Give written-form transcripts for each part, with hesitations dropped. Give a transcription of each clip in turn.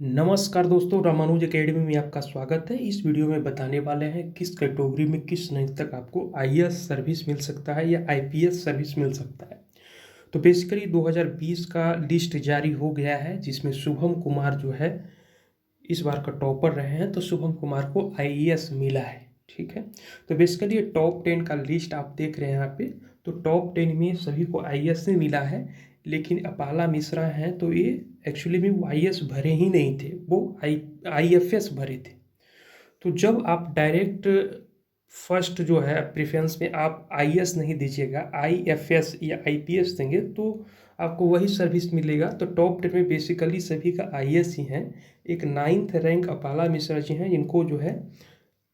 नमस्कार दोस्तों, रामानुज एकेडमी में आपका स्वागत है। इस वीडियो में बताने वाले हैं किस कैटेगरी में किस रैंक तक आपको आईएएस सर्विस मिल सकता है या आईपीएस सर्विस मिल सकता है। तो बेसिकली 2020 का लिस्ट जारी हो गया है, जिसमें शुभम कुमार जो है इस बार का टॉपर रहे हैं। तो शुभम कुमार को आईएएस मिला है। ठीक है, तो बेसिकली ये टॉप 10 का लिस्ट आप देख रहे हैं यहाँ पे। तो टॉप 10 में सभी को आईएएस से मिला है, लेकिन अपाला मिश्रा हैं तो ये एक्चुअली में वो आईएएस भरे ही नहीं थे, वो आईएफएस भरे थे। तो जब आप डायरेक्ट फर्स्ट जो है प्रेफरेंस में आप आईएएस नहीं दीजिएगा, आईएफएस या आईपीएस देंगे तो आपको वही सर्विस मिलेगा। तो टॉप 10 में बेसिकली सभी का आईएएस ही हैं। एक 9th रैंक अपाला मिश्रा जी हैं, जिनको जो है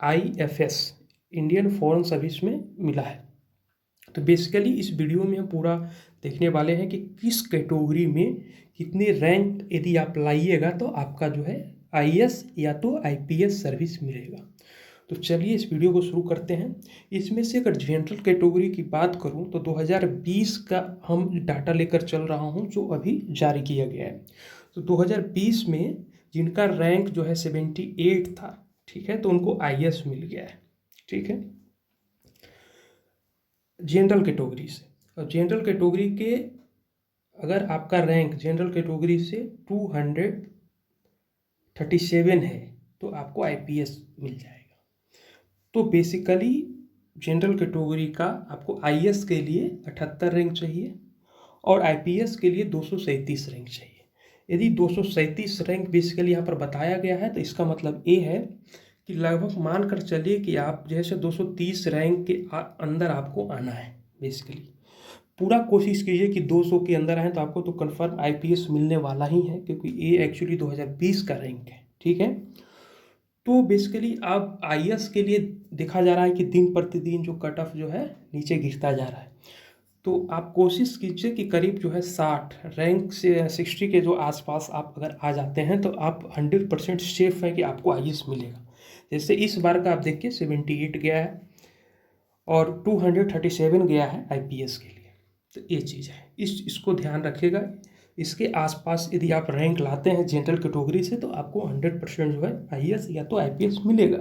आईएफएस इंडियन फॉरेन सर्विस में मिला है। तो बेसिकली इस वीडियो में हम पूरा देखने वाले हैं कि किस कैटेगरी में कितने रैंक यदि आप लाइएगा तो आपका जो है आईएएस या तो आईपीएस सर्विस मिलेगा। तो चलिए इस वीडियो को शुरू करते हैं। इसमें से अगर जनरल कैटेगरी की बात करूं तो 2020 का हम डाटा लेकर चल रहा हूं, जो अभी जारी किया गया है। तो 2020 में जिनका रैंक जो है 78 था, ठीक है, तो उनको आईएएस मिल गया है। ठीक है, जनरल कैटेगरी से। और जनरल कैटेगरी के अगर आपका रैंक जनरल कैटेगरी से 237 है तो आपको आईपीएस मिल जाएगा। तो बेसिकली जनरल कैटेगरी का आपको आईएएस के लिए 78 रैंक चाहिए और आईपीएस के लिए 237 रैंक चाहिए। यदि 237 रैंक बेसिकली यहाँ पर बताया गया है तो इसका मतलब ये है कि लगभग मान कर चलिए कि आप जैसे 230 रैंक के अंदर आपको आना है। बेसिकली पूरा कोशिश कीजिए कि 200 के अंदर आए तो आपको तो कंफर्म आईपीएस मिलने वाला ही है, क्योंकि ये एक्चुअली 2020 का रैंक है। ठीक है, तो बेसिकली अब आईएएस के लिए देखा जा रहा है कि दिन प्रतिदिन जो कट ऑफ जो है नीचे गिरता जा रहा है। तो आप कोशिश कीजिए कि करीब जो है 60 रैंक से 60 के जो आसपास आप अगर आ जाते हैं तो आप 100% सेफ है कि आपको आईएएस मिलेगा। जैसे इस बार का आप देखिए 78 गया है और 237 गया है आईपीएस के लिए। तो ये चीज़ है, इसको ध्यान रखिएगा। इसके आसपास यदि आप रैंक लाते हैं जनरल कैटेगरी से तो आपको 100% जो है आईएएस या तो आईपीएस मिलेगा।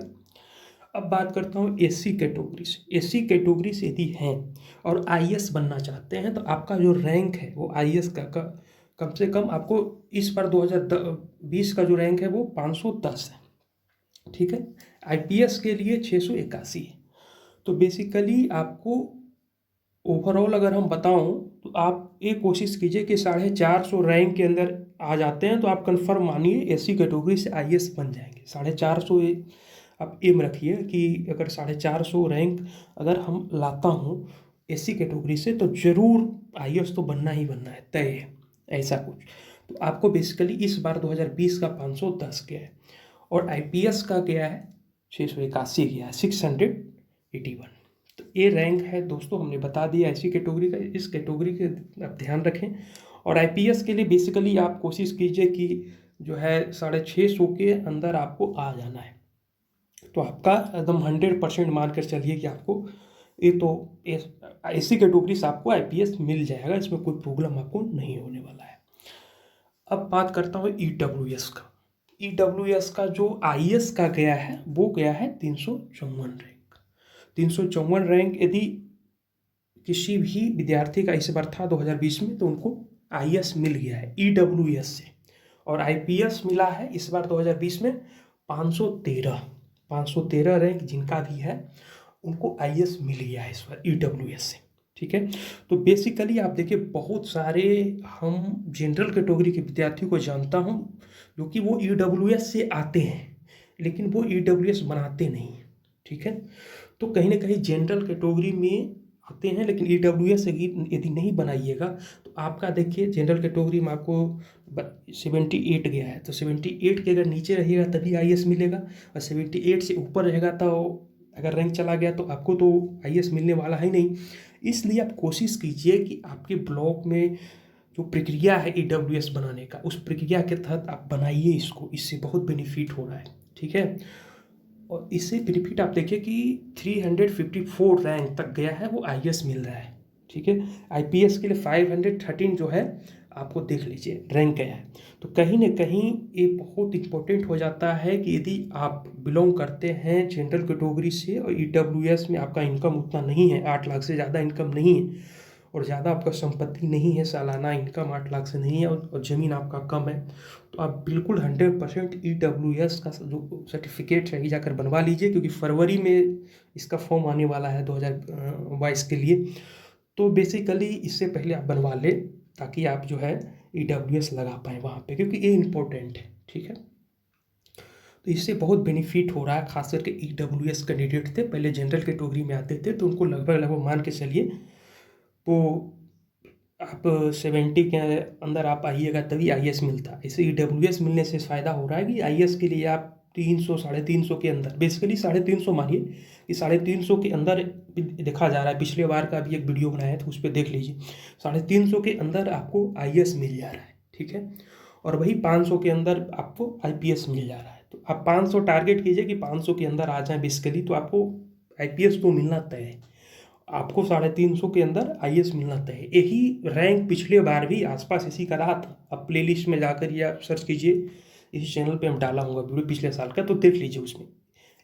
अब बात करता हूँ एससी कैटेगरी से। एससी कैटेगरी से यदि हैं और आईएएस बनना चाहते हैं तो आपका जो रैंक है वो आईएएस का कम से कम आपको इस बार 2020 का जो रैंक है वो 510 है। ठीक है, आईपीएस के लिए 681 है। तो बेसिकली आपको ओवरऑल अगर हम बताऊं तो आप ये कोशिश कीजिए कि 450 रैंक के अंदर आ जाते हैं तो आप कंफर्म मानिए एससी कैटेगरी से आईएएस बन जाएंगे। 450 आप एम रखिए कि अगर 450 रैंक अगर हम लाता हूँ एससी कैटेगरी से तो ज़रूर आईएएस तो बनना ही बनना है, तय है ऐसा कुछ। तो आपको बेसिकली इस बार 2020 का 510 गया है और आईपीएस का गया है 681 गया है, 681। तो ये रैंक है दोस्तों, हमने बता दिया ऐसी कैटेगरी का। इस कैटेगरी के आप ध्यान रखें। और आईपीएस के लिए बेसिकली आप कोशिश कीजिए कि जो है 650 के अंदर आपको आ जाना है। तो आपका एकदम 100% मान कर चलिए कि आपको ये तो ऐसी कैटेगरी से आपको आईपीएस मिल जाएगा, इसमें कोई प्रॉब्लम आपको नहीं होने वाला है। अब बात करता हूँ ईडब्ल्यूएस का। ईडब्ल्यूएस का जो आईएएस का गया है वो गया है 354 रैंक। 354 रैंक यदि किसी भी विद्यार्थी का इस बार था 2020 में तो उनको आईएएस मिल गया है ईडब्ल्यूएस से। और आईपीएस मिला है इस बार 2020 में 513 रैंक जिनका भी है उनको आईएएस मिल गया है इस बार ईडब्ल्यूएस से। ठीक है, तो बेसिकली आप देखिए बहुत सारे हम जनरल कैटेगरी के विद्यार्थियों को जानता हूँ जो कि वो ईडब्ल्यूएस से आते हैं लेकिन वो ईडब्ल्यूएस बनाते नहीं। ठीक है, तो कहीं ना कहीं जनरल कैटेगरी में आते हैं लेकिन ईडब्ल्यूएस यदि नहीं बनाइएगा तो आपका देखिए जनरल कैटेगरी में आपको 78 गया है तो 78 के अगर नीचे रहिएगा तभी आईएएस मिलेगा, और 78 से ऊपर रहेगा तो अगर रैंक चला गया तो आपको तो आईएएस मिलने वाला है नहीं। इसलिए आप कोशिश कीजिए कि आपके ब्लॉक में जो प्रक्रिया है ईडब्ल्यूएस बनाने का उस प्रक्रिया के तहत आप बनाइए इसको, इससे बहुत बेनिफिट हो रहा है। ठीक है, और इससे बेनिफिट आप देखिए कि 354 रैंक तक गया है वो आईएएस मिल रहा है। ठीक है, आईपीएस के लिए 513 जो है आपको देख लीजिए रैंक क्या है। तो कहीं ना कहीं ये बहुत इम्पोर्टेंट हो जाता है कि यदि आप बिलोंग करते हैं जनरल कैटेगरी से और ईडब्ल्यूएस में आपका इनकम उतना नहीं है, 8 लाख से ज़्यादा इनकम नहीं है और ज़्यादा आपका संपत्ति नहीं है, सालाना इनकम 8 लाख से नहीं है और ज़मीन आपका कम है, तो आप बिल्कुल 100% ईडब्ल्यूएस का जो सर्टिफिकेट है जाकर बनवा लीजिए, क्योंकि फरवरी में इसका फॉर्म आने वाला है 2022 के लिए। तो बेसिकली इससे पहले आप बनवा लें ताकि आप जो है ईडब्ल्यूएस लगा पाएँ वहाँ पे, क्योंकि ये इम्पोर्टेंट है। ठीक है, तो इससे बहुत बेनिफिट हो रहा है। खास करके ईडब्ल्यूएस कैंडिडेट थे, पहले जनरल कैटेगरी में आते थे, तो उनको लगभग मान के चलिए वो आप 70 के अंदर आप आइएगा तभी आईएएस मिलता है। इसे ईडब्ल्यूएस मिलने से फ़ायदा हो रहा है कि आईएएस के लिए आप 300 350 के अंदर, बेसिकली 350 मानिए कि 350 के अंदर देखा जा रहा है। पिछले बार का भी एक वीडियो बनाया था, उस पर देख लीजिए, 350 के अंदर आपको आईएएस मिल जा रहा है। ठीक है, और वही 500 के अंदर आपको आईपीएस मिल जा रहा है। तो आप 500 टारगेट कीजिए कि 500 के अंदर आ जाए बेसिकली, तो आपको आईपीएस तो मिलना तय है। आपको 350 के अंदर आईएएस मिलना तय है। यही रैंक पिछले बार भी आसपास इसी का रहा था। आप प्लेलिस्ट में जाकर या सर्च कीजिए, इसी चैनल पे हम डाला हूँगा वीडियो पिछले साल का, तो देख लीजिए उसमें।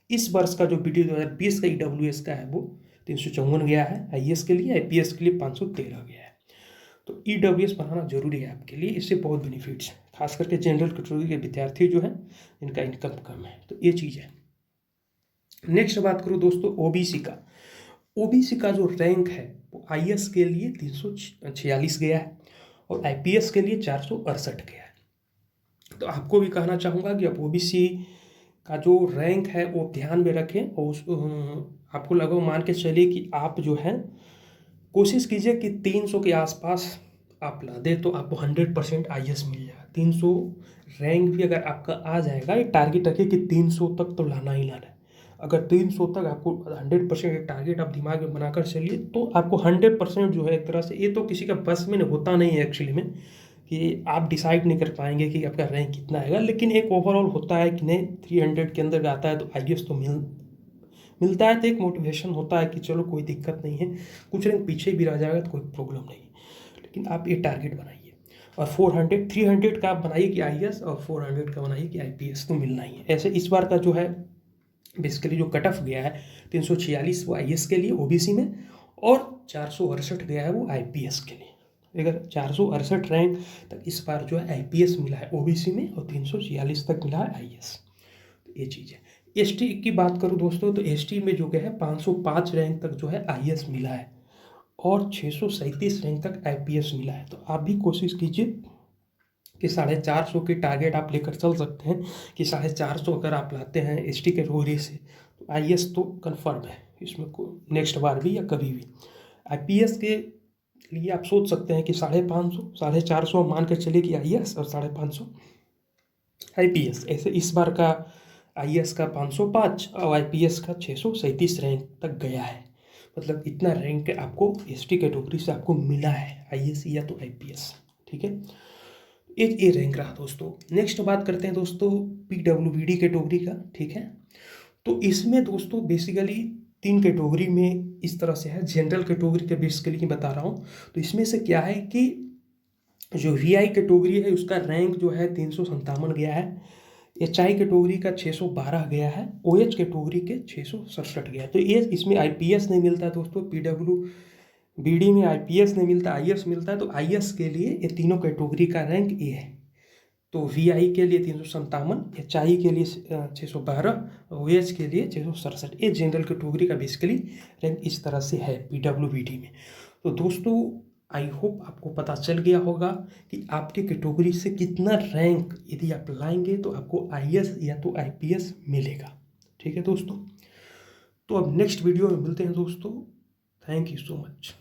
इस वर्ष का जो वीडियो 2020 का ईडब्ल्यूएस का है वो 354 गया है आईएएस के लिए, आईपीएस के लिए 513 गया है। तो ईडब्ल्यूएस बनाना जरूरी है आपके लिए, इससे बहुत बेनिफिट्स हैं, खास करके जनरल कैटेगरी के विद्यार्थी जो हैं इनका इनकम कम है, तो ये चीज़ है। नेक्स्ट बात करूँ दोस्तों ओबीसी का। ओबीसी का जो रैंक है वो आईएएस के लिए 346 गया है और आईपीएस के लिए 468 गया है। तो आपको भी कहना चाहूँगा कि आप ओबीसी का जो रैंक है वो ध्यान में रखें और आपको लगभग मान के चलिए कि आप जो है कोशिश कीजिए कि 300 के आसपास आप ला दे, तो आपको 100% आईएएस मिल जाएगा। 300 रैंक भी अगर आपका आ जाएगा, ये टारगेट रखिए कि 300 तक तो लाना ही लाना है। अगर 300 तक आपको 100% एक टारगेट आप दिमाग में बनाकर चलिए, तो आपको 100% जो है एक तरह से, ये तो किसी का बस में होता नहीं है एक्चुअली में, कि आप डिसाइड नहीं कर पाएंगे कि आपका रैंक कितना आएगा, लेकिन एक ओवरऑल होता है कि नहीं 300 के अंदर आता है तो आईएएस तो मिलता है, तो एक मोटिवेशन होता है कि चलो कोई दिक्कत नहीं है, कुछ रैंक पीछे भी रह जाएगा तो कोई प्रॉब्लम नहीं है। लेकिन आप ये टारगेट बनाइए और 300 का आप बनाइए कि आईएएस, और 400 का बनाइए कि आईपीएस तो मिलना ही है। ऐसे इस बार का जो है बेसिकली जो कट ऑफ गया है 346 वो आईएएस के लिए ओबीसी में, और 468 गया है वो आईपीएस के लिए। अगर 468 रैंक तक इस बार जो है आईपीएस मिला है ओबीसी में और 346 तक मिला है आईएएस, तो ये चीज़ है। एसटी की बात करूँ दोस्तों, तो एसटी में जो गया है 505 रैंक तक जो है आईएएस मिला है और 637 रैंक तक आईपीएस मिला है। तो आप भी कोशिश कीजिए कि 450 के टारगेट आप लेकर चल सकते हैं, कि 450 अगर आप लाते हैं एसटी कैटेगरी से तो आईएएस तो कन्फर्म है इसमें, नेक्स्ट बार भी या कभी भी। आईपीएस के लिए आप सोच सकते हैं कि 550, 450 मान कर चलिए कि आईएएस और 550 आईपीएस। ऐसे इस बार का आईएएस का 505 और आईपीएस का 637 रैंक तक गया है। मतलब इतना रैंक आपको एसटी कैटेगरी से आपको मिला है, आईएएस या तो आईपीएस। ठीक है, ये रैंक रहा दोस्तों। नेक्स्ट बात करते हैं दोस्तों पीडब्ल्यूबीडी कैटेगरी का। ठीक है, तो इसमें दोस्तों बेसिकली 3 कैटेगरी में इस तरह से है। जनरल कैटेगरी के बेसिकली बता रहा हूँ, तो इसमें से क्या है कि जो वीआई कैटेगरी है उसका रैंक जो है 357 गया है, एचआई कैटेगरी का 612 गया है, ओएच कैटेगरी के 667 गया है। तो ये इसमें आईपीएस नहीं मिलता दोस्तों, पीडब्ल्यूबीडी में आईपीएस नहीं मिलता, आईएएस मिलता है। तो आईएएस के लिए ये तीनों कैटेगरी का रैंक ए है। तो वीआई के लिए 357, एचआई के लिए 612, ओएच के लिए 667। ये जनरल कैटेगरी का बेसिकली रैंक इस तरह से है पीडब्ल्यूबीडी में। तो दोस्तों आई होप आपको पता चल गया होगा कि आपके कैटेगरी से कितना रैंक यदि आप लाएंगे तो आपको आईएएस या तो आईपीएस मिलेगा। ठीक है दोस्तों, तो अब नेक्स्ट वीडियो में मिलते हैं दोस्तों। Thank you so much.